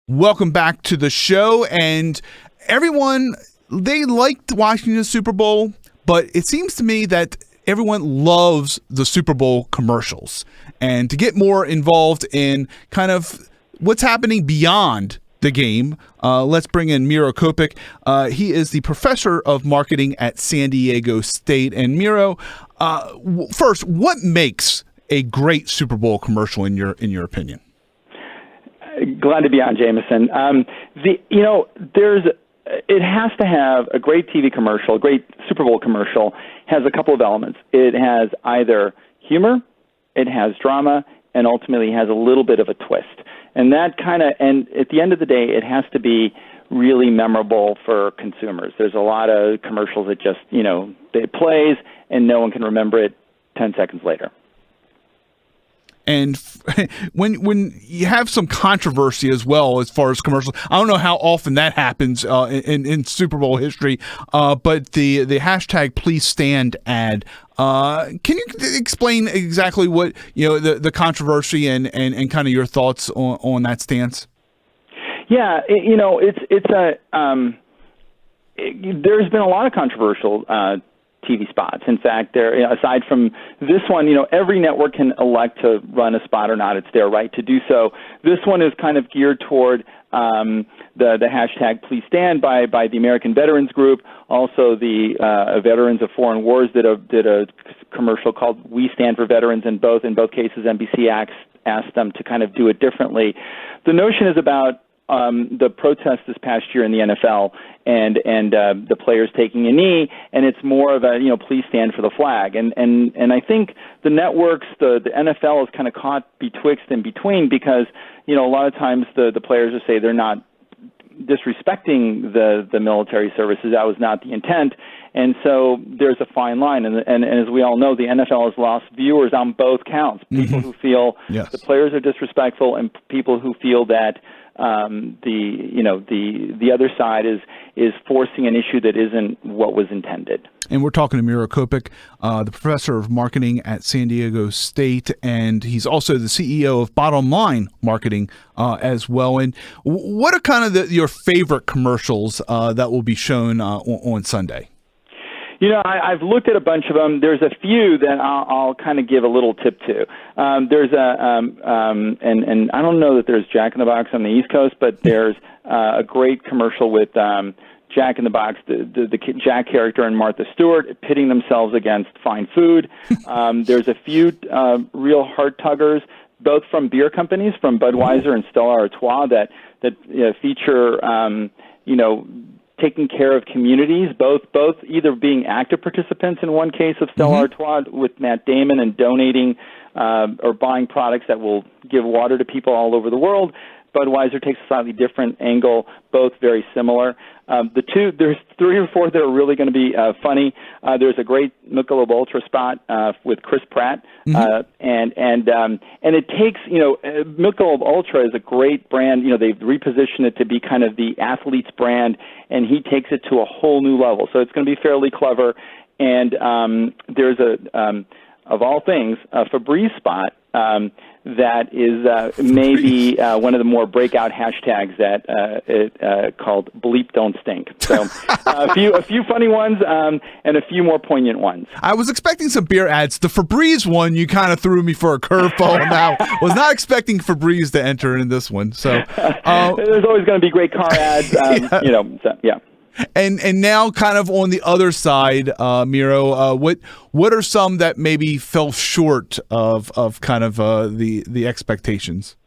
Welcome back to the show. And everyone, they liked watching the Super Bowl, but it seems to me that everyone loves the Super Bowl commercials. And to get more involved in kind of what's happening beyond the game, let's bring in Miro Copic. He is the professor of marketing at San Diego State. And Miro, first, what makes a great Super Bowl commercial in your opinion? Glad to be on, Jamison. It has to have a great TV commercial, a great Super Bowl commercial, has a couple of elements. It has either humor, it has drama, and ultimately has a little bit of a twist. And at the end of the day, it has to be really memorable for consumers. There's a lot of commercials that just, it plays and no one can remember it 10 seconds later. And when you have some controversy as well as far as commercials, I don't know how often that happens in Super Bowl history, but the hashtag Please Stand ad. Can you explain exactly what the controversy and kind of your thoughts on that stance? Yeah, there's been a lot of controversial TV spots. In fact, aside from this one, every network can elect to run a spot or not. It's their right to do so. This one is kind of geared toward the hashtag Please Stand by the American Veterans Group. Also, the Veterans of Foreign Wars did a commercial called We Stand for Veterans. In both cases, NBC asked them to kind of do it differently. The notion is about the protest this past year in the NFL and the players taking a knee, and it's more of a please stand for the flag. And I think the networks, the NFL is kind of caught betwixt and between because a lot of times the players will say they're not disrespecting the military services. That was not the intent. And so there's a fine line. And as we all know, the NFL has lost viewers on both counts. People who feel the players are disrespectful and people who feel that the other side is forcing an issue that isn't what was intended. And we're talking to Miro Copic, the professor of marketing at San Diego State, and he's also the CEO of Bottom Line Marketing as well. And what are kind of your favorite commercials that will be shown on Sunday? I've looked at a bunch of them. There's a few that I'll kind of give a little tip to. There's and I don't know that there's Jack in the Box on the East Coast, but there's a great commercial with Jack in the Box, the Jack character and Martha Stewart pitting themselves against fine food. There's a few real heart tuggers, both from beer companies, from Budweiser and Stella Artois, that feature taking care of communities, both either being active participants in one case of Stella Artois with Matt Damon and donating or buying products that will give water to people all over the world. Budweiser takes a slightly different angle, both very similar. There's 3 or 4 that are really going to be funny. There's a great Michelob Ultra spot with Chris Pratt, and it takes Michelob Ultra is a great brand. They've repositioned it to be kind of the athlete's brand, and he takes it to a whole new level. So it's going to be fairly clever. And there's of all things, a Febreze spot that is maybe one of the more breakout hashtags that called Bleep Don't Stink. So a few funny ones and a few more poignant ones. I was expecting some beer ads. The Febreze one, you kind of threw me for a curveball. Now, was not expecting Febreze to enter in this one. So there's always going to be great car ads. Yeah. And now kind of on the other side, Miro, what are some that maybe fell short of kind of the expectations?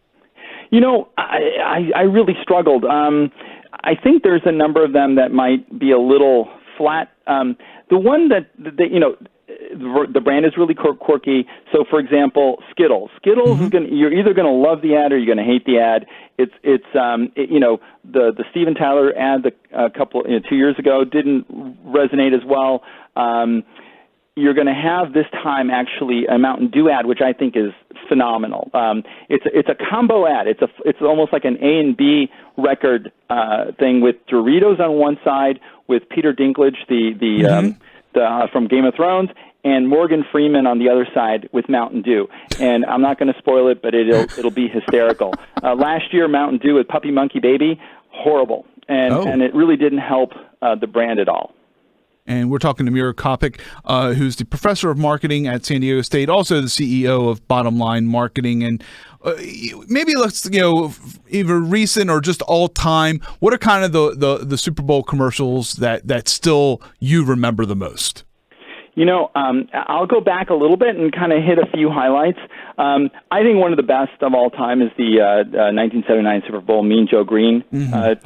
I really struggled. I think there's a number of them that might be a little flat. The one that the brand is really quirky. So, for example, Skittles. Skittles you're either going to love the ad or you're going to hate the ad. It's the Steven Tyler ad a couple 2 years ago didn't resonate as well. You're going to have this time actually a Mountain Dew ad, which I think is phenomenal. It's a combo ad. It's almost like an A and B record thing with Doritos on one side, with Peter Dinklage, the from Game of Thrones, and Morgan Freeman on the other side with Mountain Dew. And I'm not going to spoil it, but it'll be hysterical. Last year, Mountain Dew with Puppy Monkey Baby, horrible, and it really didn't help the brand at all. And we're talking to Miro Copic, who's the professor of marketing at San Diego State, also the CEO of Bottom Line Marketing. And maybe let's, either recent or just all time, what are kind of the Super Bowl commercials that still you remember the most? I'll go back a little bit and kind of hit a few highlights. I think one of the best of all time is the 1979 Super Bowl Mean Joe Green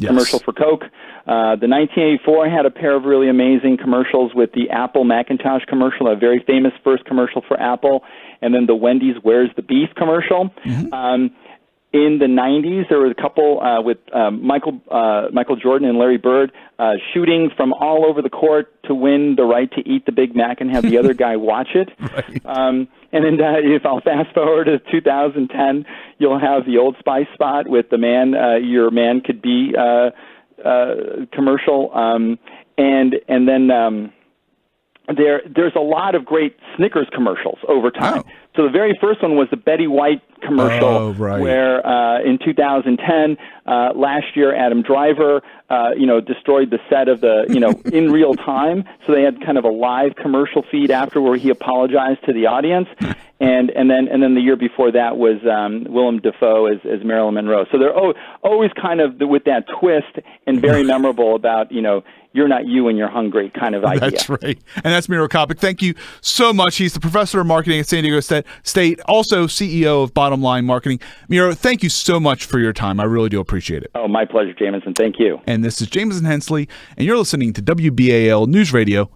commercial for Coke. The 1984 had a pair of really amazing commercials with the Apple Macintosh commercial, a very famous first commercial for Apple, and then the Wendy's Where's the Beef commercial. In the 90s, there was a couple with Michael Jordan and Larry Bird shooting from all over the court to win the right to eat the Big Mac and have the other guy watch it. Right. And then if I'll fast forward to 2010, you'll have the Old Spice spot with the man, your man could be commercial. And then there's a lot of great Snickers commercials over time. Oh. So the very first one was the Betty White commercial, where in 2010, last year, Adam Driver, destroyed the set of the, in real time. So they had kind of a live commercial feed after where he apologized to the audience. And then the year before that was Willem Dafoe as Marilyn Monroe. So they're always kind of with that twist and very memorable about, you're not you when you're hungry kind of idea. That's right. And that's Miro Copic. Thank you so much. He's the professor of marketing at San Diego State, also CEO of Bottom Line Marketing. Miro, thank you so much for your time. I really do appreciate it. Oh, my pleasure, Jamison. Thank you. And this is Jamison Hensley, and you're listening to WBAL News Radio